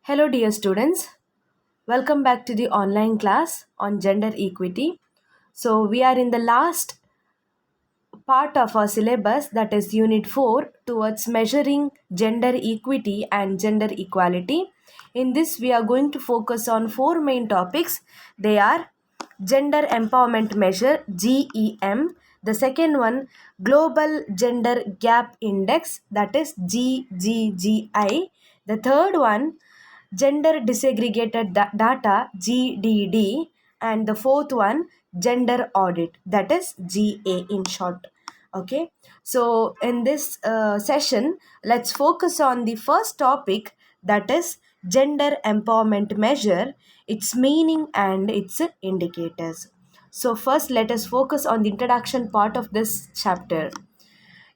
Hello, dear students. Welcome back to the online class on gender equity. So, we are in the last part of our syllabus, that is Unit 4, towards measuring gender equity and gender equality. In this, we are going to focus on four main topics. They are Gender Empowerment Measure, GEM. The second one, Global Gender Gap Index, that is GGGI. The third one, Gender Disaggregated Data, GDD. And the fourth one, Gender Audit, that is GA in short. Okay, so in this session, let's focus on the first topic, that is Gender Empowerment Measure, its meaning and its indicators. So first, let us focus on the introduction part of this chapter.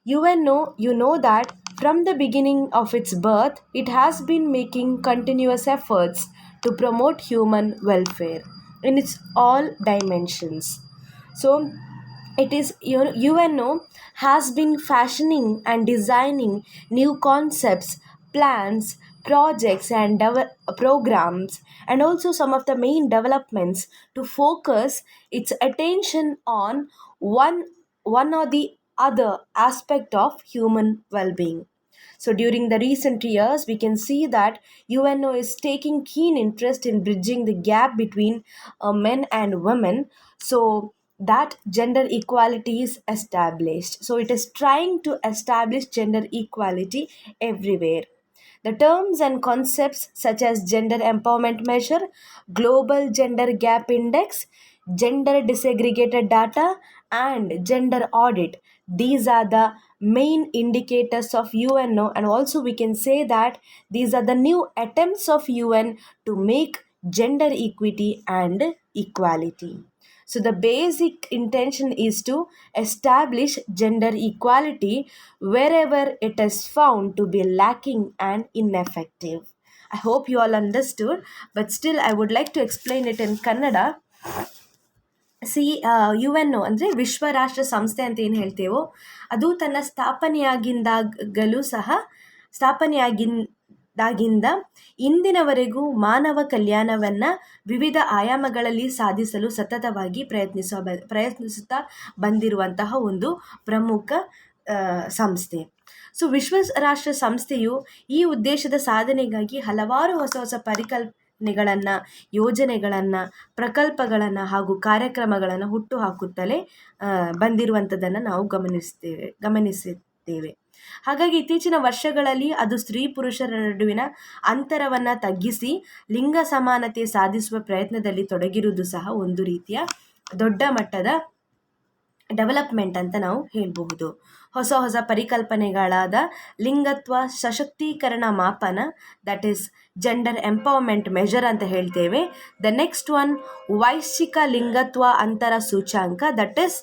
You know that from the beginning of its birth, it has been making continuous efforts to promote human welfare in its all dimensions. So, it is UNO has been fashioning and designing new concepts, plans, projects, and programs, and also some of the main developments to focus its attention on one or the other aspect of human well-being. So during the recent years, we can see that UNO is taking keen interest in bridging the gap between men and women, so that gender equality is established. So it is trying to establish gender equality everywhere. The terms and concepts such as gender empowerment measure, global gender gap index, gender disaggregated data, and gender audit, these are the main indicators of UNO, and also we can say that these are the new attempts of UN to make gender equity and equality. So the basic intention is to establish gender equality wherever it is found to be lacking and ineffective. I hope you all understood, but still I would like to explain it in Kannada. C U N O ಅಂದರೆ ವಿಶ್ವ ರಾಷ್ಟ್ರ ಸಂಸ್ಥೆ ಅಂತ ಏನು ಹೇಳ್ತೇವೋ ಅದು ತನ್ನ ಸ್ಥಾಪನೆಯಾಗಿಂದಾಗಲೂ ಸಹ ಸ್ಥಾಪನೆಯಾಗಿಂದ ಇಂದಿನವರೆಗೂ ಮಾನವ ಕಲ್ಯಾಣವನ್ನು ವಿವಿಧ ಆಯಾಮಗಳಲ್ಲಿ ಸಾಧಿಸಲು ಸತತವಾಗಿ ಪ್ರಯತ್ನಿಸುತ್ತಾ ಬಂದಿರುವಂತಹ ಒಂದು ಪ್ರಮುಖ ಸಂಸ್ಥೆ. ಸೊ ವಿಶ್ವ ರಾಷ್ಟ್ರ ಸಂಸ್ಥೆಯು ಈ ಉದ್ದೇಶದ ಸಾಧನೆಗಾಗಿ ಹಲವಾರು ಹೊಸ ಹೊಸ ಪರಿಕಲ್ಪನೆಗಳನ್ನು, ಯೋಜನೆಗಳನ್ನು, ಪ್ರಕಲ್ಪಗಳನ್ನು ಹಾಗೂ ಕಾರ್ಯಕ್ರಮಗಳನ್ನು ಹುಟ್ಟುಹಾಕುತ್ತಲೇ ಬಂದಿರುವಂಥದ್ದನ್ನು ನಾವು ಗಮನಿಸುತ್ತೇವೆ. ಹಾಗಾಗಿ ಇತ್ತೀಚಿನ ವರ್ಷಗಳಲ್ಲಿ ಅದು ಸ್ತ್ರೀ ಪುರುಷರ ನಡುವಿನ ಅಂತರವನ್ನು ತಗ್ಗಿಸಿ ಲಿಂಗ ಸಮಾನತೆ ಸಾಧಿಸುವ ಪ್ರಯತ್ನದಲ್ಲಿ ತೊಡಗಿರುವುದು ಸಹ ಒಂದು ರೀತಿಯ ದೊಡ್ಡ ಮಟ್ಟದ ಡೆವಲಪ್ಮೆಂಟ್ ಅಂತ ನಾವು ಹೇಳಬಹುದು. ಹೊಸ ಹೊಸ ಪರಿಕಲ್ಪನೆಗಳಾದ ಲಿಂಗತ್ವ ಸಶಕ್ತೀಕರಣ ಮಾಪನ, that is gender empowerment measure ಅಂತ ಹೇಳ್ತೇವೆ. ದ ನೆಕ್ಸ್ಟ್ ಒನ್, ವೈಶ್ವಿಕ ಲಿಂಗತ್ವ ಅಂತರ ಸೂಚಾಂಕ, that is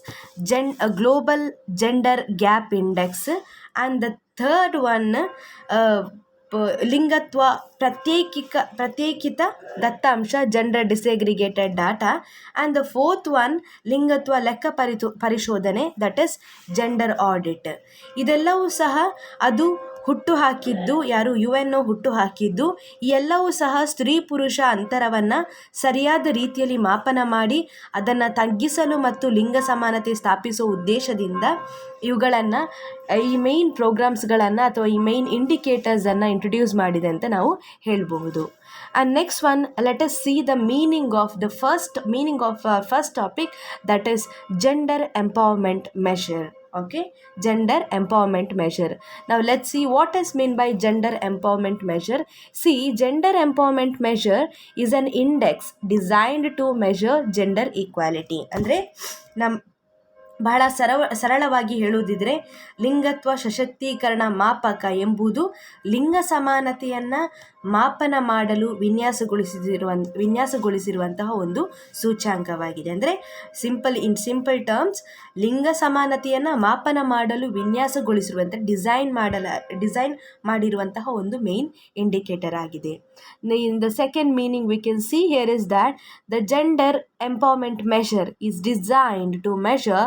global gender gap index. And the third one, ಲಿಂಗತ್ವ ಪ್ರತ್ಯೇಕಿತ ದತ್ತಾಂಶ, gender disaggregated data. And the fourth one, ಲಿಂಗತ್ವ ಲೆಕ್ಕ ಪರಿಶೋಧನೆ, ದಟ್ ಈಸ್ ಜೆಂಡರ್ ಆಡಿಟ್. ಇದೆಲ್ಲವೂ ಸಹ ಅದು ಹುಟ್ಟುಹಾಕಿದ್ದು ಯಾರು? UNO ಹುಟ್ಟುಹಾಕಿದ್ದು. ಈ ಎಲ್ಲವೂ ಸಹ ಸ್ತ್ರೀ ಪುರುಷ ಅಂತರವನ್ನು ಸರಿಯಾದ ರೀತಿಯಲ್ಲಿ ಮಾಪನ ಮಾಡಿ ಅದನ್ನು ತಗ್ಗಿಸಲು ಮತ್ತು ಲಿಂಗ ಸಮಾನತೆ ಸ್ಥಾಪಿಸುವ ಉದ್ದೇಶದಿಂದ ಇವುಗಳನ್ನು, ಈ ಮೇನ್ ಪ್ರೋಗ್ರಾಮ್ಸ್ಗಳನ್ನು ಅಥವಾ ಈ ಮೇನ್ ಇಂಡಿಕೇಟರ್ಸನ್ನು ಇಂಟ್ರೊಡ್ಯೂಸ್ ಮಾಡಿದೆ ಅಂತ ನಾವು ಹೇಳಬಹುದು. And next one, let us see the meaning of first topic, that is gender empowerment measure. Okay, gender empowerment measure. Now let's see what is mean by gender empowerment measure. See, gender empowerment measure is an index designed to measure gender equality. ಅಂದರೆ ಬಹಳ ಸರಳವಾಗಿ ಹೇಳುವುದಿದ್ರೆ, ಲಿಂಗತ್ವ ಸಶಕ್ತೀಕರಣ ಮಾಪಕ ಎಂಬುದು ಲಿಂಗ ಸಮಾನತೆಯನ್ನು ಮಾಪನ ಮಾಡಲು ವಿನ್ಯಾಸಗೊಳಿಸಿರುವಂತಹ ಒಂದು ಸೂಚ್ಯಾಂಕವಾಗಿದೆ. ಅಂದರೆ ಇನ್ ಸಿಂಪಲ್ ಟರ್ಮ್ಸ್, ಲಿಂಗ ಸಮಾನತೆಯನ್ನು ಮಾಪನ ಮಾಡಲು ವಿನ್ಯಾಸಗೊಳಿಸಿರುವಂಥ ಡಿಸೈನ್ ಮಾಡಿರುವಂತಹ ಒಂದು ಮೇನ್ ಇಂಡಿಕೇಟರ್ ಆಗಿದೆ. In the second meaning we can see here is that the gender empowerment measure is designed to measure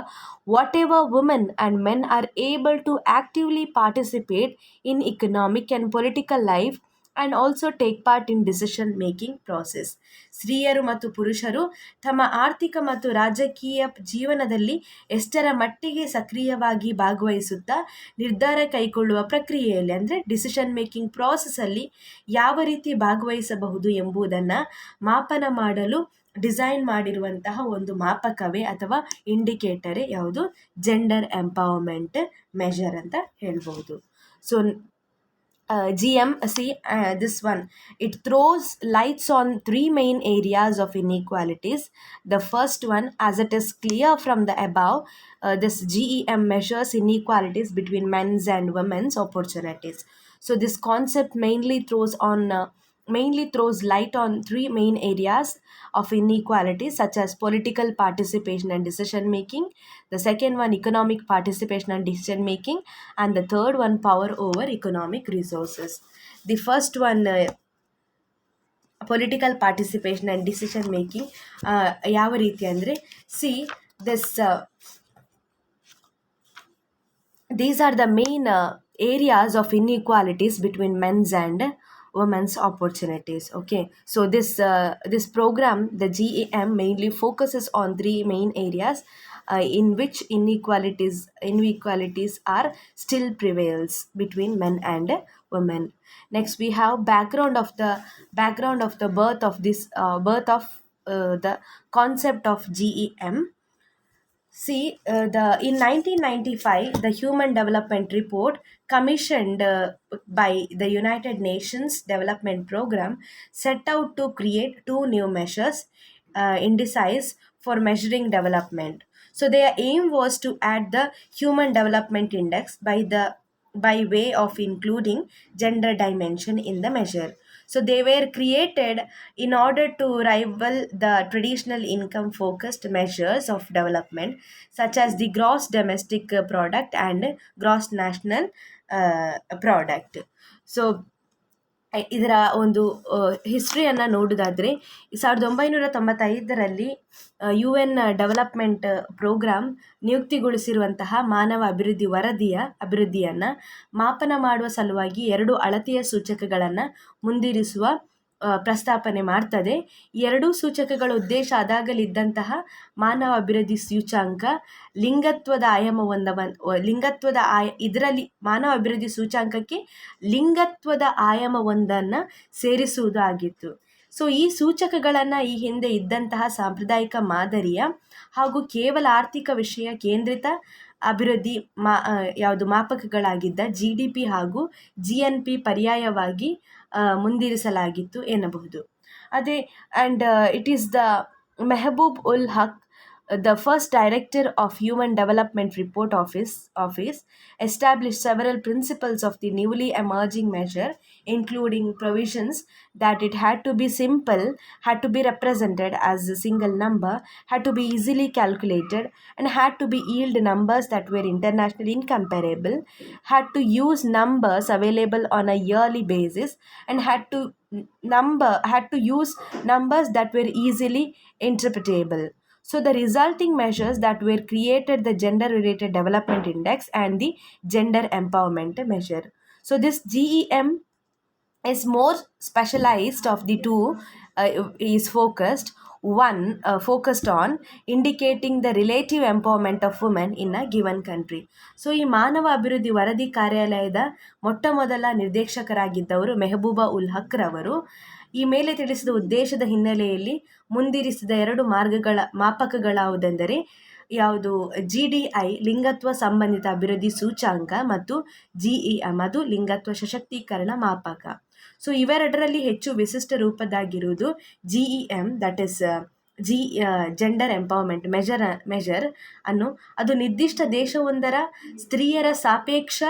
whatever women and men are able to actively participate in economic and political life and also take part in decision making process. ಸ್ತ್ರೀಯರು ಮತ್ತು ಪುರುಷರು ತಮ್ಮ ಆರ್ಥಿಕ ಮತ್ತು ರಾಜಕೀಯ ಜೀವನದಲ್ಲಿ ಎಷ್ಟರ ಮಟ್ಟಿಗೆ ಸಕ್ರಿಯವಾಗಿ ಭಾಗವಹಿಸುತ್ತಾ ನಿರ್ಧಾರ ಕೈಗೊಳ್ಳುವ ಪ್ರಕ್ರಿಯೆಯಲ್ಲಿ ಅಂದರೆ ಡಿಸಿಷನ್ ಮೇಕಿಂಗ್ ಪ್ರಾಸೆಸ್ಸಲ್ಲಿ ಯಾವ ರೀತಿ ಭಾಗವಹಿಸಬಹುದು ಎಂಬುದನ್ನು ಮಾಪನ ಮಾಡಲು ಡಿಸೈನ್ ಮಾಡಿರುವಂತಹ ಒಂದು ಮಾಪಕವೇ ಅಥವಾ ಇಂಡಿಕೇಟರೇ ಯಾವುದು? ಜೆಂಡರ್ ಎಂಪವರ್ಮೆಂಟ್ ಮೆಷರ್ ಅಂತ ಹೇಳ್ಬೋದು. So GMC, this one, it throws lights on three main areas of inequalities. The first one, as it is clear from the above, this GEM measures inequalities between men's and women's opportunities. So this concept mainly throws light on three main areas of inequality, such as political participation and decision making. The second one, economic participation and decision making. And the third one, power over economic resources. The first one, political participation and decision making ಯಾವ ರೀತಿ ಅಂದರೆ, these are the main areas of inequalities between men's and women's opportunities. Okay, so this program, the GEM, mainly focuses on three main areas in which inequalities are still prevails between men and women. Next we have background of the birth of the concept of GEM. In 1995, the Human Development Report, commissioned by the United Nations Development Program, set out to create two new measures, indices for measuring development. So their aim was to add the Human Development Index by way of including gender dimension in the measure. So they were created in order to rival the traditional income focused measures of development, such as the gross domestic product and gross national product. So ಇದರ ಒಂದು ಹಿಸ್ಟ್ರಿಯನ್ನು ನೋಡೋದಾದರೆ 1995ರಲ್ಲಿ UN development program ನಿಯುಕ್ತಿಗೊಳಿಸಿರುವಂತಹ ಮಾನವ ಅಭಿವೃದ್ಧಿಯನ್ನು ಮಾಪನ ಮಾಡುವ ಸಲುವಾಗಿ 2 ಅಳತೆಯ ಸೂಚಕಗಳನ್ನು ಮುಂದಿರಿಸುವ ಪ್ರಸ್ತಾಪನೆ ಮಾಡ್ತದೆ. ಎರಡೂ ಸೂಚಕಗಳ ಉದ್ದೇಶ ಅದಾಗಲಿದ್ದಂತಹ ಮಾನವ ಅಭಿವೃದ್ಧಿ ಸೂಚ್ಯಂಕ ಇದರಲ್ಲಿ ಮಾನವ ಅಭಿವೃದ್ಧಿ ಸೂಚ್ಯಂಕಕ್ಕೆ ಲಿಂಗತ್ವದ ಆಯಾಮವೊಂದನ್ನು ಸೇರಿಸುವುದಾಗಿತ್ತು. ಸೊ ಈ ಸೂಚಕಗಳನ್ನು ಈ ಹಿಂದೆ ಇದ್ದಂತಹ ಸಾಂಪ್ರದಾಯಿಕ ಮಾದರಿಯ ಹಾಗೂ ಕೇವಲ ಆರ್ಥಿಕ ವಿಷಯ ಕೇಂದ್ರಿತ ಅಭಿವೃದ್ಧಿ ಮಾಪಕಗಳಾಗಿದ್ದ GDP ಹಾಗೂ GNP ಪರ್ಯಾಯವಾಗಿ ಮುಂದಿರಿಸಲಾಗಿತ್ತು ಎನ್ನಬಹುದು. ಅದೇ it is the Mehboob ul Haq, the first director of Human Development Report Office, established several principles of the newly emerging measure, including provisions that it had to be simple, had to be represented as a single number, had to be easily calculated, and had to be yield numbers that were internationally incomparable, had to use numbers available on a yearly basis, and had to use numbers that were easily interpretable. So the resulting measures that were created, the Gender Related Development Index and the Gender Empowerment Measure. So this GEM is more specialized of the two, is focused on indicating the relative empowerment of women in a given country. So ಈ ಮಾನವ ಅಭಿವೃದ್ಧಿ ವರದಿ ಕಾರ್ಯಾಲಯದ ಮೊಟ್ಟಮೊದಲ ನಿರ್ದೇಶಕರಾಗಿದ್ದವರು ಮೆಹಬೂಬಾ ಉಲ್ ಹಕ್ ರವರು. ಈ ಮೇಲೆ ತಿಳಿಸಿದ ಉದ್ದೇಶದ ಹಿನ್ನೆಲೆಯಲ್ಲಿ ಮುಂದಿರಿಸಿದ 2 ಮಾಪಕಗಳಾವುದೆಂದರೆ ಯಾವುದು GDI ಲಿಂಗತ್ವ ಸಂಬಂಧಿತ ಅಭಿವೃದ್ಧಿ ಸೂಚ್ಯಂಕ ಮತ್ತು GEM ಅದು ಲಿಂಗತ್ವ ಸಶಕ್ತೀಕರಣ ಮಾಪಕ. ಸೊ ಇವೆರಡರಲ್ಲಿ ಹೆಚ್ಚು ವಿಶಿಷ್ಟ ರೂಪದಾಗಿರುವುದು GEM, that is gender empowerment measure ಅನ್ನು ಅದು ನಿರ್ದಿಷ್ಟ ದೇಶವೊಂದರ ಸ್ತ್ರೀಯರ ಸಾಪೇಕ್ಷ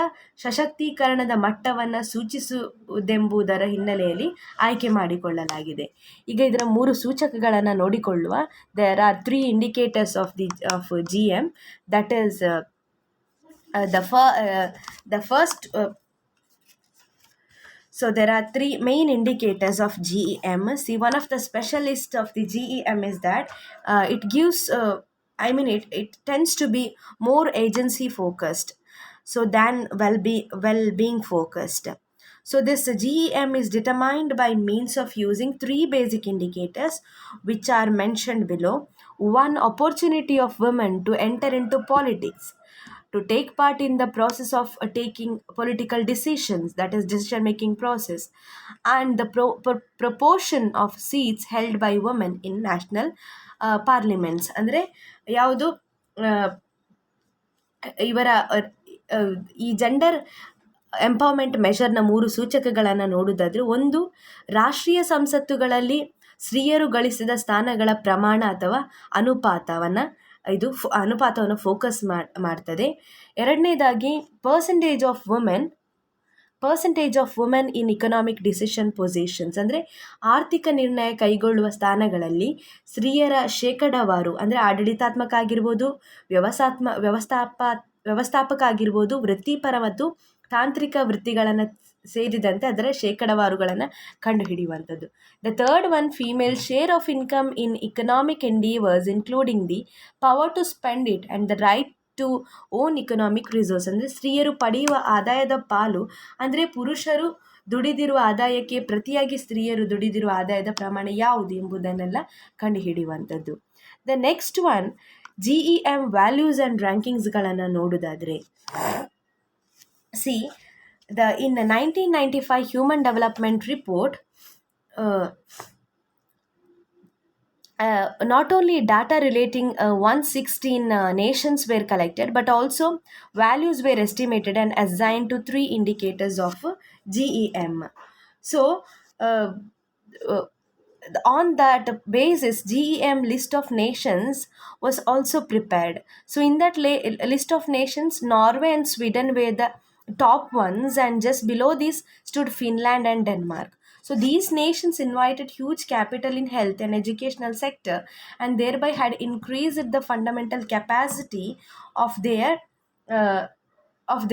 ಸಶಕ್ತೀಕರಣದ ಮಟ್ಟವನ್ನು ಸೂಚಿಸುವುದೆಂಬುದರ ಹಿನ್ನೆಲೆಯಲ್ಲಿ ಆಯ್ಕೆ ಮಾಡಿಕೊಳ್ಳಲಾಗಿದೆ. ಈಗ ಇದರ 3 ಸೂಚಕಗಳನ್ನು ನೋಡಿಕೊಳ್ಳುವ. There are 3 indicators of GEM, that is the first. So there are 3 main indicators of GEM. See, one of the specialists of the GEM is that it gives, it tends to be more agency focused, so than well-being focused. So this GEM is determined by means of using three basic indicators which are mentioned below. One, opportunity of women to enter into politics, to take part in the process of taking political decisions, that is decision making process, and the proportion of seats held by women in national parliaments. ಅಂದರೆ ಯಾವುದು ಇವರ ಈ gender empowerment ಮೆಷರ್ನ ಮೂರು ಸೂಚಕಗಳನ್ನು ನೋಡುವುದಾದ್ರೆ, ಒಂದು, ರಾಷ್ಟ್ರೀಯ ಸಂಸತ್ತುಗಳಲ್ಲಿ ಸ್ತ್ರೀಯರು ಗಳಿಸಿದ ಸ್ಥಾನಗಳ ಪ್ರಮಾಣ ಅಥವಾ ಅನುಪಾತವನ್ನು ಅನುಪಾತವನ್ನು ಫೋಕಸ್ ಮಾಡ್ತದೆ. ಎರಡನೇದಾಗಿ percentage of women in economic decision positions, ಅಂದರೆ ಆರ್ಥಿಕ ನಿರ್ಣಯ ಕೈಗೊಳ್ಳುವ ಸ್ಥಾನಗಳಲ್ಲಿ ಸ್ತ್ರೀಯರ ಶೇಕಡಾವಾರು, ಅಂದರೆ ಆಡಳಿತಾತ್ಮಕ ಆಗಿರ್ಬೋದು, ವ್ಯವಸ್ಥಾಪಕ ಆಗಿರ್ಬೋದು, ವೃತ್ತಿಪರ ಮತ್ತು ತಾಂತ್ರಿಕ ವೃತ್ತಿಗಳನ್ನು ಸೇರಿದಂತೆ ಅದರ ಶೇಕಡಾವಾರುಗಳನ್ನು ಕಂಡುಹಿಡಿಯುವಂಥದ್ದು. The third one, female share of income in economic endeavours including the power to spend it and the right to own economic resource, ಅಂದರೆ ಸ್ತ್ರೀಯರು ಪಡೆಯುವ ಆದಾಯದ ಪಾಲು, ಅಂದರೆ ಪುರುಷರು ದುಡಿದಿರುವ ಆದಾಯಕ್ಕೆ ಪ್ರತಿಯಾಗಿ ಸ್ತ್ರೀಯರು ದುಡಿದಿರುವ ಆದಾಯದ ಪ್ರಮಾಣ ಯಾವುದು ಎಂಬುದನ್ನೆಲ್ಲ ಕಂಡುಹಿಡಿಯುವಂಥದ್ದು. The next one, GEM values and ರ್ಯಾಂಕಿಂಗ್ಸ್ಗಳನ್ನು ನೋಡೋದಾದರೆ, in the 1995 Human Development Report, not only data relating 116 nations were collected, but also values were estimated and assigned to three indicators of GEM. So, on that basis, GEM list of nations was also prepared. So in that list of nations, Norway and Sweden were the top ones, and just below this stood Finland and Denmark. So these nations invited huge capital in health and educational sector, and thereby had increased the fundamental capacity of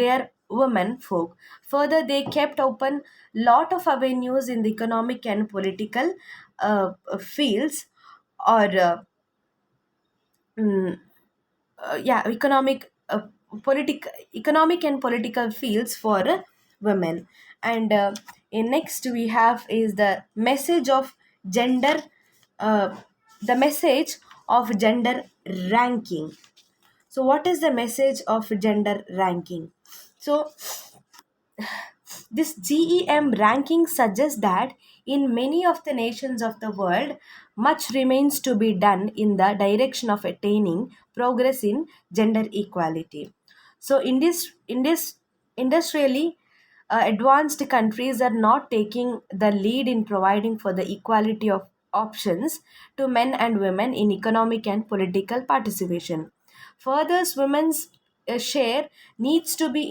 their women folk. Further, they kept open lot of avenues in the economic and political fields, or economic and political fields for women. And next we have is the message of gender ranking. So what is the message of gender ranking? So this GEM ranking suggests that in many of the nations of the world, much remains to be done in the direction of attaining progress in gender equality. So in this industrially advanced countries are not taking the lead in providing for the equality of options to men and women in economic and political participation. Further, women's share needs to be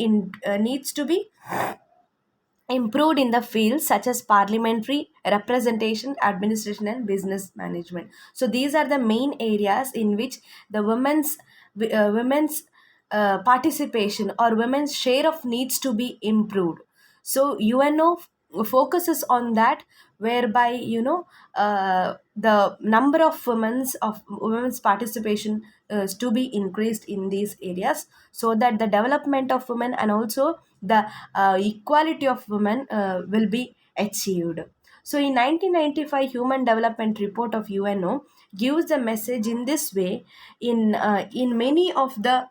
improved in the fields such as parliamentary representation, administration, and business management. So these are the main areas in which the women's participation or women's share of needs to be improved. So UNO focuses on that, whereby the number of women's participation is to be increased in these areas, so that the development of women and also the equality of women will be achieved. So in 1995 Human Development Report of UNO gives the message in this way: in many of the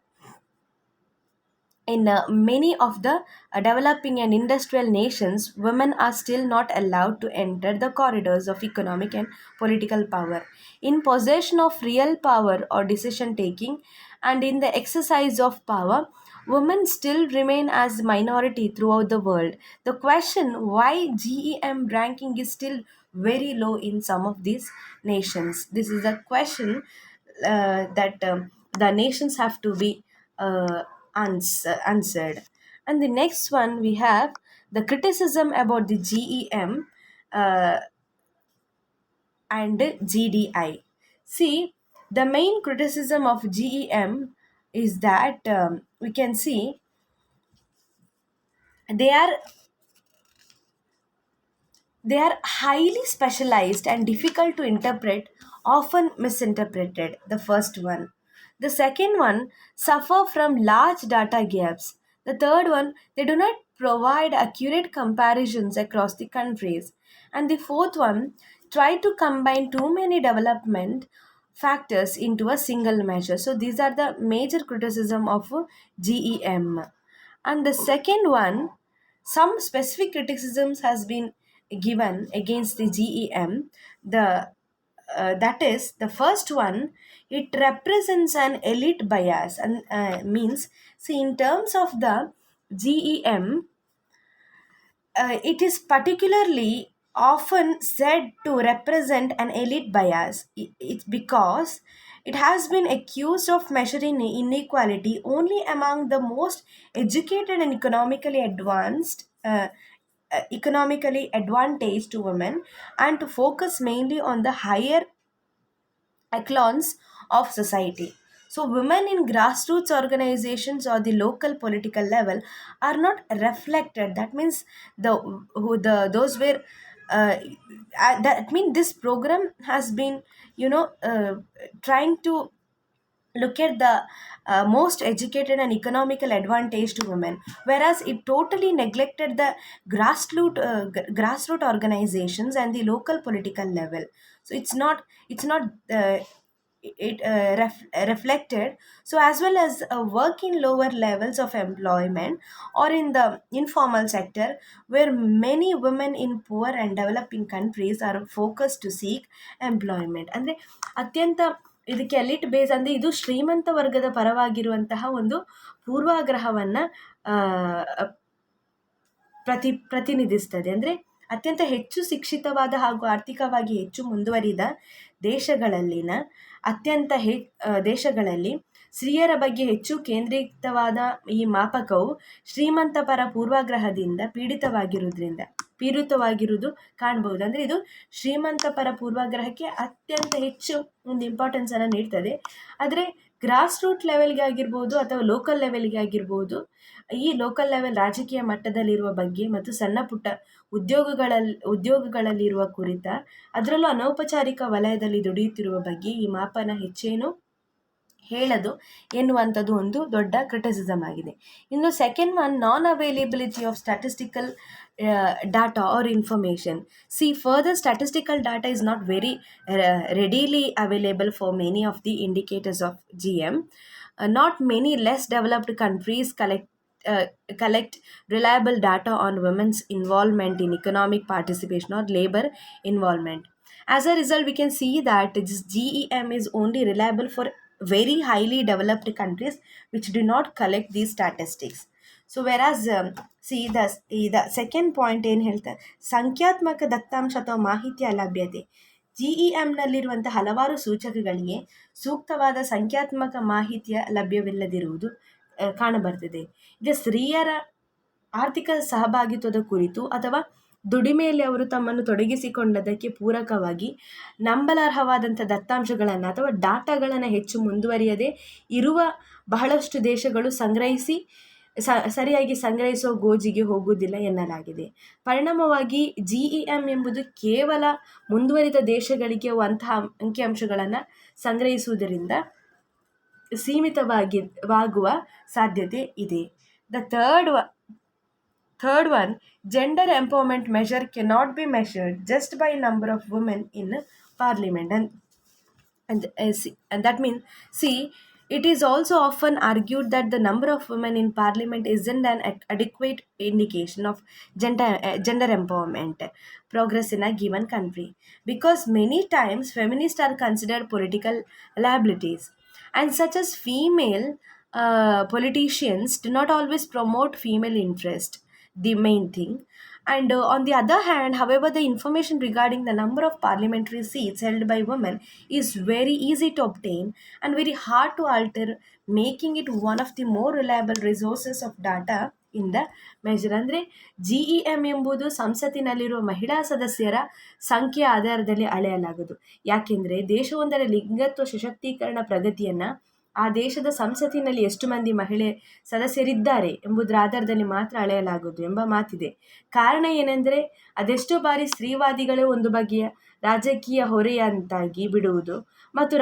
developing and industrial nations, women are still not allowed to enter the corridors of economic and political power, in possession of real power or decision taking, and in the exercise of power. Women still remain as minority throughout the world. The question why GEM ranking is still very low in some of these nations. This is a question that the nations have to be answered. And the next one, we have the criticism about the GEM and GDI. See, the main criticism of GEM is that we can see they are highly specialized and difficult to interpret, often misinterpreted. The first one. The second one, suffer from large data gaps. The third one, they do not provide accurate comparisons across the countries. And the fourth one, try to combine too many development factors into a single measure. So these are the major criticism of GEM. And the second one, some specific criticisms has been given against the GEM. The that is the first one, it represents an elite bias, and means, see, in terms of the GEM, it is particularly often said to represent an elite bias. It's because it has been accused of measuring inequality only among the most educated and economically advantaged women, and to focus mainly on the higher echelons of society. So, women in grassroots organizations or the local political level are not reflected. That means the those were that mean this program has been, trying to look at the most educated and economical advantage to women, whereas it totally neglected the grassroots organizations and the local political level. So it's not reflected. So as well as work in lower levels of employment or in the informal sector, where many women in poor and developing countries are focused to seek employment. ಅಂದ್ರೆ ಅತ್ಯಂತ ಇದಕ್ಕೆ elite base ಅಂದರೆ ಇದು ಶ್ರೀಮಂತ ವರ್ಗದ ಪರವಾಗಿರುವಂತಹ ಒಂದು ಪೂರ್ವಾಗ್ರಹವನ್ನು ಪ್ರತಿನಿಧಿಸ್ತದೆ. ಅಂದರೆ ಅತ್ಯಂತ ಹೆಚ್ಚು ಶಿಕ್ಷಿತವಾದ ಹಾಗೂ ಆರ್ಥಿಕವಾಗಿ ಹೆಚ್ಚು ಮುಂದುವರಿದ ದೇಶಗಳಲ್ಲಿನ ದೇಶಗಳಲ್ಲಿ ಸ್ತ್ರೀಯರ ಬಗ್ಗೆ ಹೆಚ್ಚು ಕೇಂದ್ರೀಕೃತವಾದ ಈ ಮಾಪಕವು ಶ್ರೀಮಂತ ಪರ ಪೂರ್ವಾಗ್ರಹದಿಂದ ಪೀಡಿತವಾಗಿರುವುದು ಕಾಣಬಹುದು. ಅಂದರೆ ಇದು ಶ್ರೀಮಂತ ಪರ ಪೂರ್ವಾಗ್ರಹಕ್ಕೆ ಅತ್ಯಂತ ಹೆಚ್ಚು ಒಂದು ಇಂಪಾರ್ಟೆನ್ಸನ್ನು ನೀಡ್ತದೆ. ಆದರೆ ಗ್ರಾಸ್ ರೂಟ್ ಲೆವೆಲ್ಗೆ ಆಗಿರ್ಬೋದು ಅಥವಾ ಲೋಕಲ್ ಲೆವೆಲ್ಗೆ ಆಗಿರ್ಬೋದು, ಈ ಲೋಕಲ್ ಲೆವೆಲ್ ರಾಜಕೀಯ ಮಟ್ಟದಲ್ಲಿರುವ ಬಗ್ಗೆ ಮತ್ತು ಸಣ್ಣ ಪುಟ್ಟ ಉದ್ಯೋಗಗಳಲ್ಲಿರುವ ಕುರಿತ, ಅದರಲ್ಲೂ ಅನೌಪಚಾರಿಕ ವಲಯದಲ್ಲಿ ದುಡಿಯುತ್ತಿರುವ ಬಗ್ಗೆ ಈ ಮಾಪನ ಹೆಚ್ಚೇನು ಹೇಳದು ಎನ್ನುವಂಥದ್ದು ಒಂದು ದೊಡ್ಡ ಕ್ರಿಟಿಸಿಸಮ್ ಆಗಿದೆ. ಇನ್ನು second one, non availability of statistical data or information. See, further statistical data is not very readily available for many of the indicators of GM. Not many less developed countries collect reliable data on women's involvement in economic participation or labor involvement. As a result, we can see that this GEM is only reliable for very highly developed countries which do not collect these statistics. So whereas the second point ಏನು ಹೇಳ್ತಾರೆ, ಸಂಖ್ಯಾತ್ಮಕ ದತ್ತಾಂಶ ಅಥವಾ ಮಾಹಿತಿಯ ಲಭ್ಯತೆ. GEMನಲ್ಲಿರುವಂಥ ಹಲವಾರು ಸೂಚಕಗಳಿಗೆ ಸೂಕ್ತವಾದ ಸಂಖ್ಯಾತ್ಮಕ ಮಾಹಿತಿಯ ಲಭ್ಯವಿಲ್ಲದಿರುವುದು ಕಾಣಬರ್ತದೆ. ಈಗ ಸ್ತ್ರೀಯರ ಆರ್ಥಿಕ ಸಹಭಾಗಿತ್ವದ ಕುರಿತು ಅಥವಾ ದುಡಿಮೆಯಲ್ಲಿ ಅವರು ತಮ್ಮನ್ನು ತೊಡಗಿಸಿಕೊಂಡದಕ್ಕೆ ಪೂರಕವಾಗಿ ನಂಬಲಾರ್ಹವಾದಂಥ ದತ್ತಾಂಶಗಳನ್ನು ಅಥವಾ ಡಾಟಾಗಳನ್ನು ಹೆಚ್ಚು ಮುಂದುವರಿಯದೆ ಇರುವ ಬಹಳಷ್ಟು ದೇಶಗಳು ಸರಿಯಾಗಿ ಸಂಗ್ರಹಿಸುವ ಗೋಜಿಗೆ ಹೋಗುವುದಿಲ್ಲ ಎನ್ನಲಾಗಿದೆ. ಪರಿಣಾಮವಾಗಿ GEM ಎಂಬುದು ಕೇವಲ ಮುಂದುವರಿದ ದೇಶಗಳಿಗೆ ಅಂತಹ ಅಂಕಿಅಂಶಗಳನ್ನು ಸಂಗ್ರಹಿಸುವುದರಿಂದ ಸೀಮಿತವಾಗುವ ಸಾಧ್ಯತೆ ಇದೆ. The third one, gender empowerment measure cannot be measured just by number of women in parliament. and that means, see, it is also often argued that the number of women in parliament isn't an adequate indication of gender empowerment progress in a given country, because many times feminists are considered political liabilities, and such as female politicians do not always promote female interest, the main thing. And on the other hand, however, the information regarding the number of parliamentary seats held by women is very easy to obtain and very hard to alter, making it one of the more reliable resources of data in the measure. ಅಂದರೆ GEM ಎಂಬುದು ಸಂಸತ್ತಿನಲ್ಲಿರುವ ಮಹಿಳಾ ಸದಸ್ಯರ ಸಂಖ್ಯೆಯ ಆಧಾರದಲ್ಲಿ ಅಳೆಯಲಾಗುವುದು. ಯಾಕೆಂದರೆ ದೇಶವೊಂದರ ಲಿಂಗತ್ವ ಸಶಕ್ತೀಕರಣ ಪ್ರಗತಿಯನ್ನು ಆ ದೇಶದ ಸಂಸತ್ತಿನಲ್ಲಿ ಎಷ್ಟು ಮಂದಿ ಮಹಿಳೆ ಸದಸ್ಯರಿದ್ದಾರೆ ಎಂಬುದರ ಆಧಾರದಲ್ಲಿ ಮಾತ್ರ ಅಳೆಯಲಾಗುವುದು ಎಂಬ ಮಾತಿದೆ. ಕಾರಣ ಏನೆಂದರೆ, ಅದೆಷ್ಟೋ ಬಾರಿ ಸ್ತ್ರೀವಾದಿಗಳೇ ಒಂದು ಬಗೆಯ ರಾಜಕೀಯ ಹೊರೆಯಂತಾಗಿ ಬಿಡುವುದು ಮತ್ತು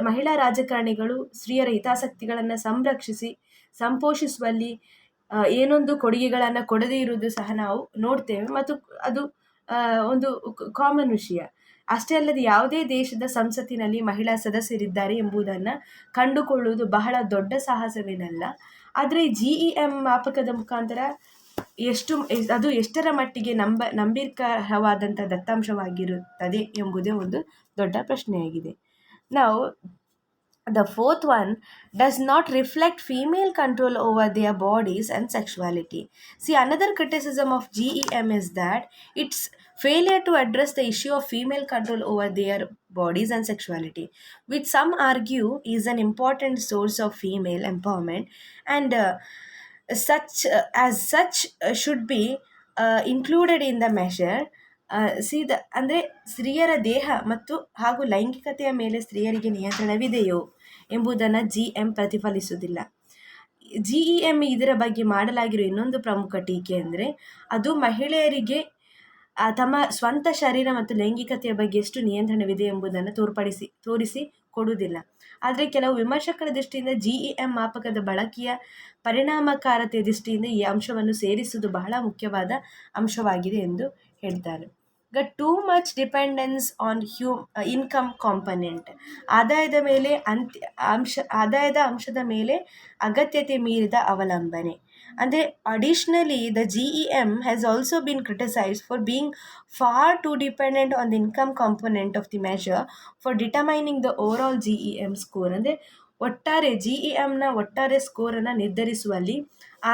ಮಹಿಳಾ ರಾಜಕಾರಣಿಗಳು ಸ್ತ್ರೀಯರ ಹಿತಾಸಕ್ತಿಗಳನ್ನು ಸಂಪೋಷಿಸುವಲ್ಲಿ ಏನೊಂದು ಕೊಡುಗೆಗಳನ್ನು ಕೊಡದೇ ಇರುವುದು ಸಹ ನಾವು ನೋಡ್ತೇವೆ, ಮತ್ತು ಅದು ಒಂದು ಕಾಮನ್ ವಿಷಯ. ಅಷ್ಟೇ ಅಲ್ಲದೆ ಯಾವುದೇ ದೇಶದ ಸಂಸತ್ತಿನಲ್ಲಿ ಮಹಿಳಾ ಸದಸ್ಯರಿದ್ದಾರೆ ಎಂಬುದನ್ನು ಕಂಡುಕೊಳ್ಳುವುದು ಬಹಳ ದೊಡ್ಡ ಸಾಹಸವೇನಲ್ಲ. ಆದರೆ GEM ಮಾಪಕದ ಮುಖಾಂತರ ಅದು ಎಷ್ಟರ ಮಟ್ಟಿಗೆ ನಂಬಿಕರವಾದಂಥ ದತ್ತಾಂಶವಾಗಿರುತ್ತದೆ ಎಂಬುದೇ ಒಂದು ದೊಡ್ಡ ಪ್ರಶ್ನೆಯಾಗಿದೆ. ನಾವು the fourth one does not reflect female control over their bodies and sexuality. See, another criticism of GEM is that its failure to address the issue of female control over their bodies and sexuality, which some argue is an important source of female empowerment, and should be included in the measure. ಅಂದರೆ ಸ್ತ್ರೀಯರ ದೇಹ ಮತ್ತು ಹಾಗೂ ಲೈಂಗಿಕತೆಯ ಮೇಲೆ ಸ್ತ್ರೀಯರಿಗೆ ನಿಯಂತ್ರಣವಿದೆಯೋ ಎಂಬುದನ್ನು GEM ಪ್ರತಿಫಲಿಸುವುದಿಲ್ಲ. GEM ಇದರ ಬಗ್ಗೆ ಮಾಡಲಾಗಿರೋ ಇನ್ನೊಂದು ಪ್ರಮುಖ ಟೀಕೆ ಅಂದರೆ ಅದು ಮಹಿಳೆಯರಿಗೆ ತಮ್ಮ ಸ್ವಂತ ಶರೀರ ಮತ್ತು ಲೈಂಗಿಕತೆಯ ಬಗ್ಗೆ ಎಷ್ಟು ನಿಯಂತ್ರಣವಿದೆ ಎಂಬುದನ್ನು ತೋರಿಸಿ ಕೊಡುವುದಿಲ್ಲ. ಆದರೆ ಕೆಲವು ವಿಮರ್ಶಕರ ದೃಷ್ಟಿಯಿಂದ GEM ಮಾಪಕದ ಬಳಕೆಯ ಪರಿಣಾಮಕಾರತೆ ದೃಷ್ಟಿಯಿಂದ ಈ ಅಂಶವನ್ನು ಸೇರಿಸುವುದು ಬಹಳ ಮುಖ್ಯವಾದ ಅಂಶವಾಗಿದೆ ಎಂದು ಹೇಳ್ತಾರೆ. Too much dependence on income component, ಆದಾಯದ ಅಂಶದ ಮೇಲೆ ಅಗತ್ಯತೆ ಮೀರಿದ ಅವಲಂಬನೆ. ಅಂದರೆ additionally the GEM has also been criticised for being far too dependent on the income component of the measure for determining the overall GEM score. ಅಂದರೆ ಒಟ್ಟಾರೆ GEMನ ಒಟ್ಟಾರೆ ಸ್ಕೋರನ್ನು ನಿರ್ಧರಿಸುವಲ್ಲಿ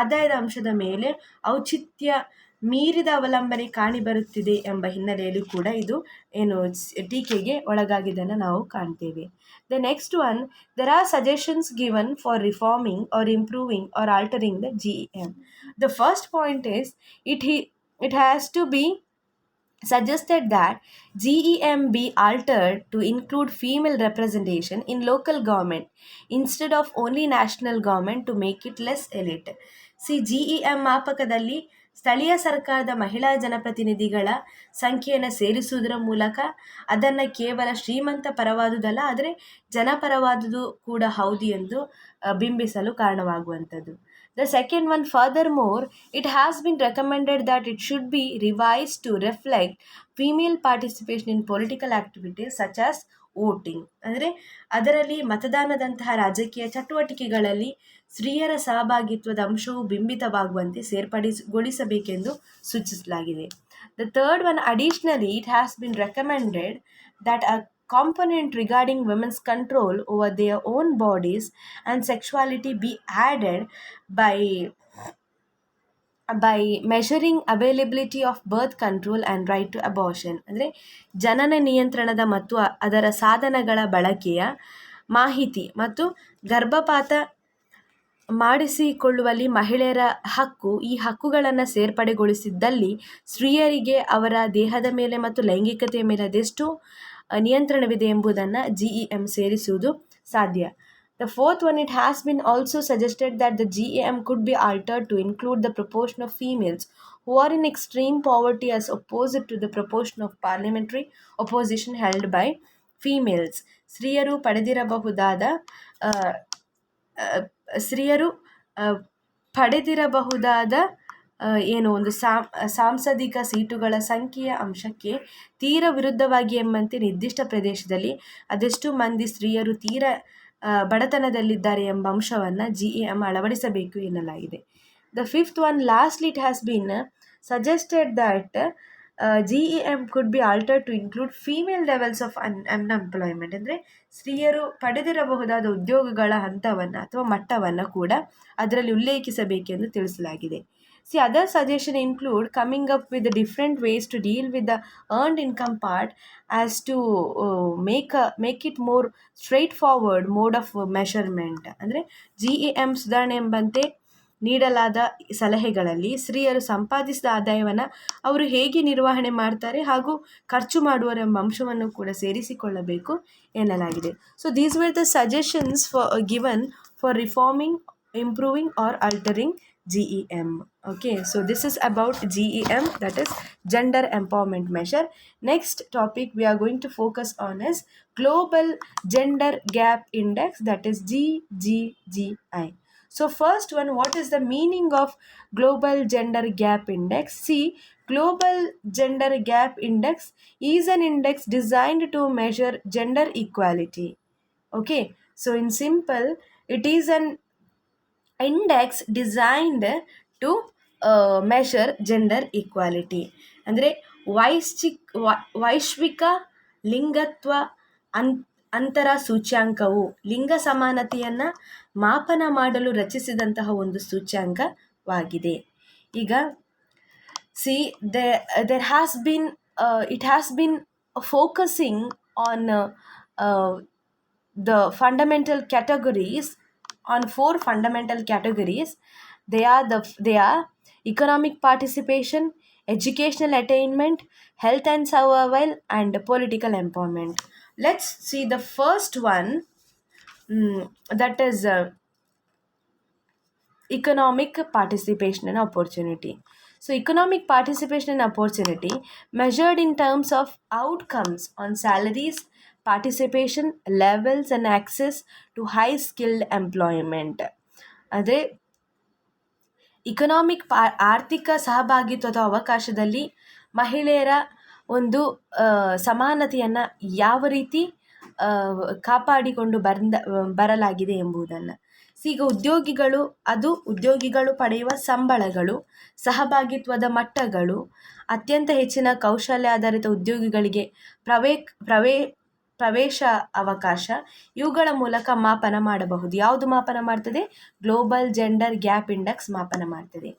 ಆದಾಯದ ಅಂಶದ ಮೇಲೆ ಔಚಿತ್ಯ ಮೀರಿದ ಅವಲಂಬನೆ ಕಾಣಿಬರುತ್ತಿದೆ ಎಂಬ ಹಿನ್ನೆಲೆಯಲ್ಲಿ ಕೂಡ ಇದು ಟೀಕೆಗೆ ಒಳಗಾಗಿದ್ದನ್ನು ನಾವು ಕಾಣ್ತೇವೆ. The next one, there are suggestions given for reforming or improving or altering the GEM. The first point is it has to be suggested that GEM be altered to include female representation in local government instead of only national government to make it less elite. GEM ಮಾಪಕದಲ್ಲಿ ಸ್ಥಳೀಯ ಸರ್ಕಾರದ ಮಹಿಳಾ ಜನಪ್ರತಿನಿಧಿಗಳ ಸಂಖ್ಯೆಯನ್ನು ಸೇರಿಸುವುದರ ಮೂಲಕ ಅದನ್ನು ಕೇವಲ ಶ್ರೀಮಂತ ಪರವಾದುದಲ್ಲ, ಆದರೆ ಜನಪರವಾದುದು ಕೂಡ ಹೌದು ಎಂದು ಬಿಂಬಿಸಲು ಕಾರಣವಾಗುವಂಥದ್ದು. The second one, furthermore, it has been recommended that it should be revised to reflect female participation in political activities such as voting. ಅಂದರೆ ಅದರಲ್ಲಿ ಮತದಾನದಂತಹ ರಾಜಕೀಯ ಚಟುವಟಿಕೆಗಳಲ್ಲಿ ಸ್ತ್ರೀಯರ ಸಹಭಾಗಿತ್ವದ ಅಂಶವು ಬಿಂಬಿತವಾಗುವಂತೆ ಸೇರ್ಪಡೆಗೊಳಿಸಬೇಕೆಂದು ಸೂಚಿಸಲಾಗಿದೆ. The third one, additionally, it has been recommended that a component regarding women's control over their own bodies and sexuality be added by measuring availability of birth control and right to abortion. ಅಂದರೆ ಜನನ ನಿಯಂತ್ರಣದ ಮತ್ತು ಅದರ ಸಾಧನಗಳ ಬಳಕೆಯ ಮಾಹಿತಿ ಮತ್ತು ಗರ್ಭಪಾತ ಮಾಡಿಸಿಕೊಳ್ಳುವಲ್ಲಿ ಮಹಿಳೆಯರ ಹಕ್ಕು, ಈ ಹಕ್ಕುಗಳನ್ನು ಸೇರ್ಪಡೆಗೊಳಿಸಿದ್ದಲ್ಲಿ ಸ್ತ್ರೀಯರಿಗೆ ಅವರ ದೇಹದ ಮೇಲೆ ಮತ್ತು ಲೈಂಗಿಕತೆಯ ಮೇಲೆ ಅದೆಷ್ಟು ನಿಯಂತ್ರಣವಿದೆ ಎಂಬುದನ್ನು GEM ಸೇರಿಸುವುದು ಸಾಧ್ಯ. The fourth one, it has been also suggested that the GEM could be altered to include the proportion of females who are in extreme poverty as opposed to the proportion of parliamentary opposition held by females. ಸ್ತ್ರೀಯರು ಪಡೆದಿರಬಹುದಾದ ಒಂದು ಸಾಂಸದಿಕ ಸೀಟುಗಳ ಸಂಖ್ಯೆಯ ಅಂಶಕ್ಕೆ ತೀರ ವಿರುದ್ಧವಾಗಿ ಎಂಬಂತೆ ನಿರ್ದಿಷ್ಟ ಪ್ರದೇಶದಲ್ಲಿ ಅದೆಷ್ಟು ಮಂದಿ ಸ್ತ್ರೀಯರು ತೀರ ಬಡತನದಲ್ಲಿದ್ದಾರೆ ಎಂಬ ಅಂಶವನ್ನು GEM ಅಳವಡಿಸಬೇಕು ಎನ್ನಲಾಗಿದೆ. The fifth one, lastly, it has been suggested that GEM could be altered to include female levels of unemployment. ಅಂದರೆ ಸ್ತ್ರೀಯರು ಪಡೆದಿರಬಹುದಾದ ಉದ್ಯೋಗಗಳ ಹಂತವನ್ನು ಅಥವಾ ಮಟ್ಟವನ್ನು ಕೂಡ ಅದರಲ್ಲಿ ಉಲ್ಲೇಖಿಸಬೇಕೆಂದು ತಿಳಿಸಲಾಗಿದೆ. Other suggestions include coming up with different ways to deal with the earned income part as to make it more straightforward mode of measurement. ಅಂದರೆ GEM ಸುಧಾರಣೆ ಎಂಬಂತೆ ನೀಡಲಾದ ಸಲಹೆಗಳಲ್ಲಿ ಸ್ತ್ರೀಯರು ಸಂಪಾದಿಸಿದ ಆದಾಯವನ್ನು ಅವರು ಹೇಗೆ ನಿರ್ವಹಣೆ ಮಾಡ್ತಾರೆ ಹಾಗೂ ಖರ್ಚು ಮಾಡುವರ ಎಂಬ ಅಂಶವನ್ನು ಕೂಡ ಸೇರಿಸಿಕೊಳ್ಳಬೇಕು ಎನ್ನಲಾಗಿದೆ. So these were the suggestions given for reforming, improving or altering GEM. Okay, so this is about GEM, that is gender empowerment measure. Next topic we are going to focus on is global gender gap index, that is GGGI. So first one, what is the meaning of Global Gender Gap Index? See, Global Gender Gap Index is an index designed to measure gender equality. Okay, so in simple, it is an index designed to measure gender equality. ಅಂದರೆ ವೈಶ್ವಿಕ ಲಿಂಗತ್ವ ಅನ್ ಅಂತರ ಸೂಚ್ಯಾಂಕವು ಲಿಂಗ ಸಮಾನತೆಯನ್ನು ಮಾಪನ ಮಾಡಲು ರಚಿಸಿದಂತಹ ಒಂದು ಸೂಚ್ಯಾಂಕವಾಗಿದೆ. ಈಗ there has been it has been focusing on uh, the fundamental categories, on four fundamental categories. They are economic participation, educational attainment, health and survival, and political empowerment. Let's see the first one, that is economic participation and opportunity. So, economic participation and opportunity measured in terms of outcomes on salaries, participation levels, and access to high skilled employment. ಅದೇ ಆರ್ಥಿಕ ಸಹಭಾಗಿತ್ವದ ಅವಕಾಶದಲ್ಲಿ ಮಹಿಳೆಯರ ಒಂದು ಸಮಾನತೆಯನ್ನು ಯಾವ ರೀತಿ ಕಾಪಾಡಿಕೊಂಡು ಬರಲಾಗಿದೆ ಎಂಬುದನ್ನು. ಈಗ ಉದ್ಯೋಗಿಗಳು ಪಡೆಯುವ ಸಂಬಳಗಳು, ಸಹಭಾಗಿತ್ವದ ಮಟ್ಟಗಳು, ಅತ್ಯಂತ ಹೆಚ್ಚಿನ ಕೌಶಲ್ಯ ಆಧಾರಿತ ಉದ್ಯೋಗಿಗಳಿಗೆ ಪ್ರವೇಶ ಅವಕಾಶ, ಇವುಗಳ ಮೂಲಕ ಮಾಪನ ಮಾಡಬಹುದು. ಯಾವುದು ಮಾಪನ ಮಾಡ್ತದೆ? ಗ್ಲೋಬಲ್ ಜೆಂಡರ್ ಗ್ಯಾಪ್ ಇಂಡೆಕ್ಸ್ ಮಾಪನ ಮಾಡ್ತದೆ.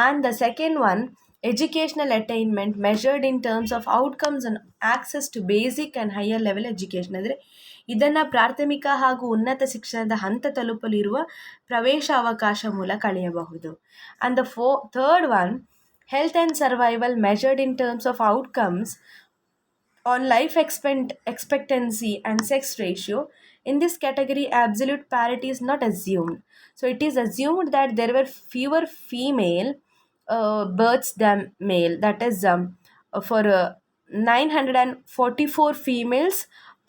And the second one, educational attainment measured in terms of outcomes and access to basic and higher level education. ಅಂದರೆ ಇದನ್ನು ಪ್ರಾಥಮಿಕ ಹಾಗೂ ಉನ್ನತ ಶಿಕ್ಷಣದ ಹಂತ ತಲುಪಲು ಇರುವ ಪ್ರವೇಶ ಅವಕಾಶ ಮೂಲಕ ಅಳೆಯಬಹುದು. And the third one, health and survival measured in terms of outcomes on life expectancy and sex ratio. In this category, absolute parity is not assumed. So it is assumed that there were fewer female births than male. That is for 944 females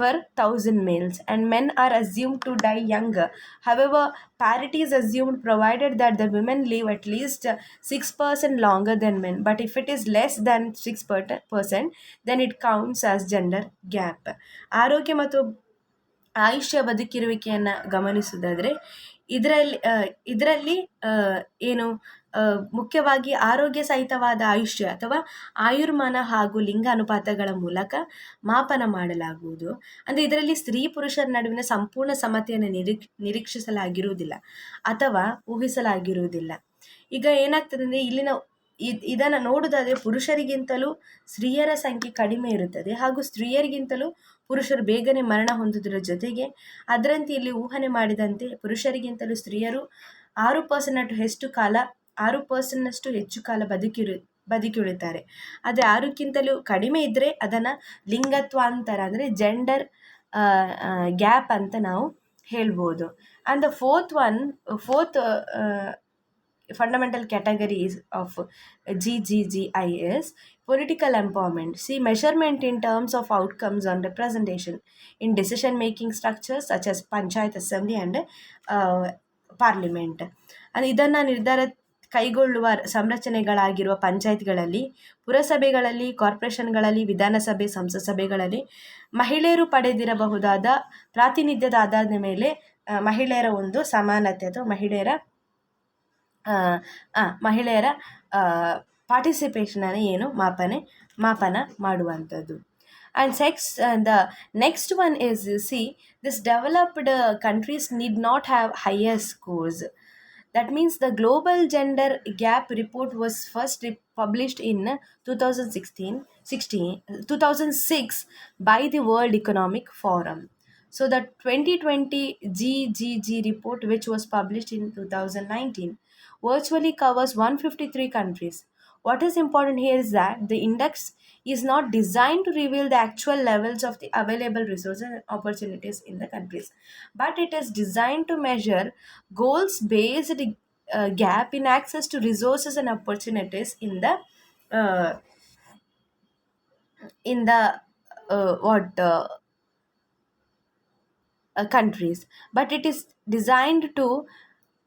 per 1,000 males, and men are assumed to die younger. However, parity is assumed provided that the women live at least 6% longer than men. But if it is less than 6%, then it counts as gender gap. ಆರೋಗ್ಯ ಮತ್ತು ಆಯುಷ್ಯ ಬದುಕಿರುವಿಕೆಯನ್ನು ಗಮನಿಸುವುದಾದರೆ ಇದರಲ್ಲಿ ಏನು ಮುಖ್ಯವಾಗಿ ಆರೋಗ್ಯ ಸಹಿತವಾದ ಆಯುಷ್ಯ ಅಥವಾ ಆಯುರ್ಮಾನ ಹಾಗೂ ಲಿಂಗ ಅನುಪಾತಗಳ ಮೂಲಕ ಮಾಪನ ಮಾಡಲಾಗುವುದು. ಅಂದರೆ ಇದರಲ್ಲಿ ಸ್ತ್ರೀ ಪುರುಷರ ನಡುವಿನ ಸಂಪೂರ್ಣ ಸಮತೆಯನ್ನು ನಿರೀಕ್ಷಿಸಲಾಗಿರುವುದಿಲ್ಲ ಅಥವಾ ಊಹಿಸಲಾಗಿರುವುದಿಲ್ಲ. ಈಗ ಏನಾಗ್ತದೆ ಅಂದರೆ ಇಲ್ಲಿನ ಇದನ್ನು ನೋಡೋದಾದರೆ ಪುರುಷರಿಗಿಂತಲೂ ಸ್ತ್ರೀಯರ ಸಂಖ್ಯೆ ಕಡಿಮೆ ಇರುತ್ತದೆ, ಹಾಗೂ ಸ್ತ್ರೀಯರಿಗಿಂತಲೂ ಪುರುಷರು ಬೇಗನೆ ಮರಣ ಹೊಂದುವುದರ ಜೊತೆಗೆ ಅದರಂತೆ ಇಲ್ಲಿ ಊಹನೆ ಮಾಡಿದಂತೆ ಪುರುಷರಿಗಿಂತಲೂ ಸ್ತ್ರೀಯರು 6% ಹೆಚ್ಚು ಕಾಲ ಬದುಕಿರುತ್ತಾರೆ. ಆದರೆ 6ಕ್ಕಿಂತಲೂ ಕಡಿಮೆ ಇದ್ದರೆ ಅದನ್ನು ಲಿಂಗತ್ವಾಂತರ ಅಂದರೆ ಜೆಂಡರ್ ಗ್ಯಾಪ್ ಅಂತ ನಾವು ಹೇಳ್ಬೋದು. And the fourth fundamental categories of GGGI is political empowerment. See, measurement in terms of outcomes on representation in decision-making structures such as Panchayat Assembly and Parliament. And ಇದನ್ನು ನಿರ್ಧಾರ ಕೈಗೊಳ್ಳುವ ಸಂರಚನೆಗಳಾಗಿರುವ ಪಂಚಾಯತ್ಗಳಲ್ಲಿ, ಪುರಸಭೆಗಳಲ್ಲಿ, ಕಾರ್ಪೊರೇಷನ್ಗಳಲ್ಲಿ, ವಿಧಾನಸಭೆ, ಸಂಸತ್ ಸಭೆಗಳಲ್ಲಿ ಮಹಿಳೆಯರು ಪಡೆದಿರಬಹುದಾದ ಪ್ರಾತಿನಿಧ್ಯದ ಆಧಾರದ ಮೇಲೆ ಮಹಿಳೆಯರ ಒಂದು ಸಮಾನತೆ ಅಥವಾ ಮಹಿಳೆಯರ ಪಾರ್ಟಿಸಿಪೇಷನನ್ನು ಏನು ಮಾಪನ ಮಾಡುವಂಥದ್ದು. And the next one is, see, this developed countries need not have higher scores. That means the Global Gender Gap Report was first published in 2006 by the World Economic Forum. So the 2020 GGG report, which was published in 2019, virtually covers 153 countries. What is important here is that the index is not designed to reveal the actual levels of the available resources and opportunities in the countries, but it is designed to measure goals-based gap in access to resources and opportunities in the countries. But it is designed to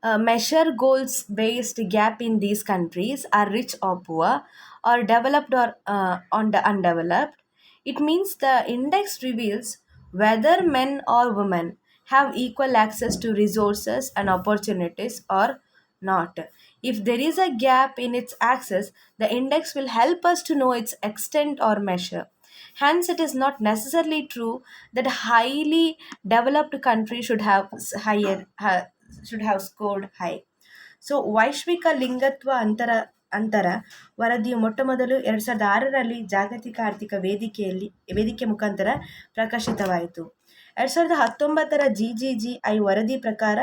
measure goals based gap in these countries are rich or poor, or developed or on the undeveloped. It means the index reveals whether men or women have equal access to resources and opportunities or not. If there is a gap in its access, the index will help us to know its extent or measure. Hence, it is not necessarily true that a highly developed country should have scored high. So ವೈಶ್ವಿಕ ಲಿಂಗತ್ವ ಅಂತರ ವರದಿಯು ಮೊಟ್ಟಮೊದಲು 2006ರಲ್ಲಿ ಜಾಗತಿಕ ಆರ್ಥಿಕ ವೇದಿಕೆ ಮುಖಾಂತರ ಪ್ರಕಾಶಿತವಾಯಿತು. 2019ರ GGGI ವರದಿ ಪ್ರಕಾರ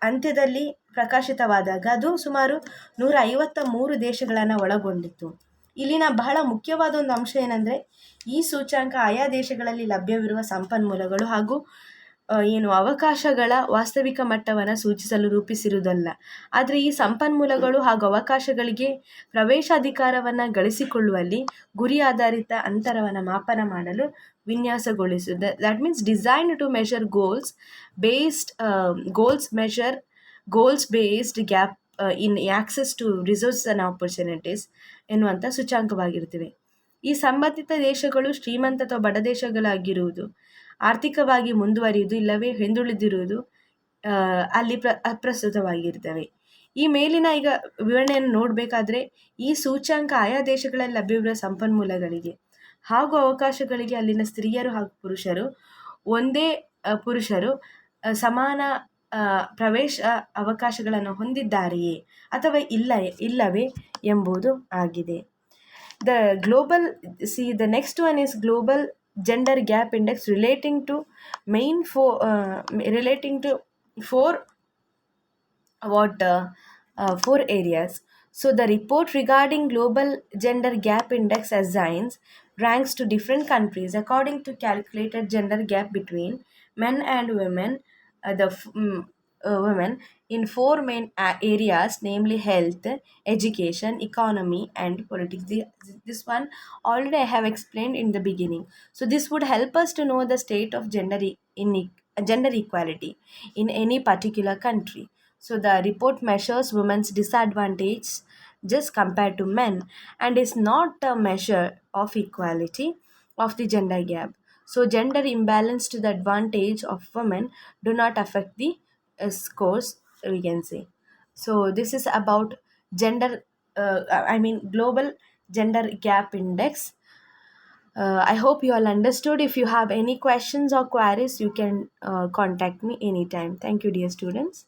ಅಂತ್ಯದಲ್ಲಿ ಪ್ರಕಾಶಿತವಾದಾಗ ಅದು ಸುಮಾರು 153 ದೇಶಗಳನ್ನು ಒಳಗೊಂಡಿತ್ತು. ಇಲ್ಲಿನ ಬಹಳ ಮುಖ್ಯವಾದ ಒಂದು ಅಂಶ ಏನಂದರೆ, ಈ ಸೂಚ್ಯಾಂಕ ಆಯಾ ದೇಶಗಳಲ್ಲಿ ಲಭ್ಯವಿರುವ ಸಂಪನ್ಮೂಲಗಳು ಹಾಗೂ ಅವಕಾಶಗಳ ವಾಸ್ತವಿಕ ಮಟ್ಟವನ್ನು ಸೂಚಿಸಲು ರೂಪಿಸಿರುವುದಲ್ಲ. ಆದರೆ ಈ ಸಂಪನ್ಮೂಲಗಳು ಹಾಗೂ ಅವಕಾಶಗಳಿಗೆ ಪ್ರವೇಶಾಧಿಕಾರವನ್ನು ಗಳಿಸಿಕೊಳ್ಳುವಲ್ಲಿ ಗುರಿ ಆಧಾರಿತ ಅಂತರವನ್ನು ಮಾಪನ ಮಾಡಲು ವಿನ್ಯಾಸಗೊಳಿಸಿದೆ. That means design to measure goals based gap in access to resource and opportunities ಎನ್ನುವಂಥ ಸೂಚ್ಯಾಂಕವಾಗಿರುತ್ತವೆ. ಈ ಸಂಬಂಧಿತ ದೇಶಗಳು ಶ್ರೀಮಂತ ಅಥವಾ ಬಡ ದೇಶಗಳಾಗಿರುವುದು, ಆರ್ಥಿಕವಾಗಿ ಮುಂದುವರಿಯುವುದು ಇಲ್ಲವೇ ಹಿಂದುಳಿದಿರುವುದು ಅಲ್ಲಿ ಪ್ರಸ್ತುತವಾಗಿರ್ತವೆ. ಈ ಮೇಲಿನ ಈಗ ವಿವರಣೆಯನ್ನು ನೋಡಬೇಕಾದ್ರೆ, ಈ ಸೂಚ್ಯಾಂಕ ಆಯಾ ದೇಶಗಳಲ್ಲಿ ಲಭ್ಯವಿರುವ ಸಂಪನ್ಮೂಲಗಳಿಗೆ ಹಾಗೂ ಅವಕಾಶಗಳಿಗೆ ಅಲ್ಲಿನ ಸ್ತ್ರೀಯರು ಹಾಗೂ ಪುರುಷರು ಸಮಾನ ಪ್ರವೇಶ ಅವಕಾಶಗಳನ್ನು ಹೊಂದಿದ್ದಾರೆಯೇ ಅಥವಾ ಇಲ್ಲವೇ ಎಂಬುದು ಆಗಿದೆ. The next one is global gender gap index relating to four areas. So the report regarding global gender gap index assigns ranks to different countries according to calculated gender gap between men and women. Women in four main areas, namely health, education, economy, and politics. This one already I have explained in the beginning. So this would help us to know the state of gender equality in any particular country. So the report measures women's disadvantage just compared to men and is not a measure of equality of the gender gap. So gender imbalance to the advantage of women do not affect the scores, we can say. So this is about global gender gap index. I hope you all understood. If you have any questions or queries, you can contact me anytime. Thank you, dear students.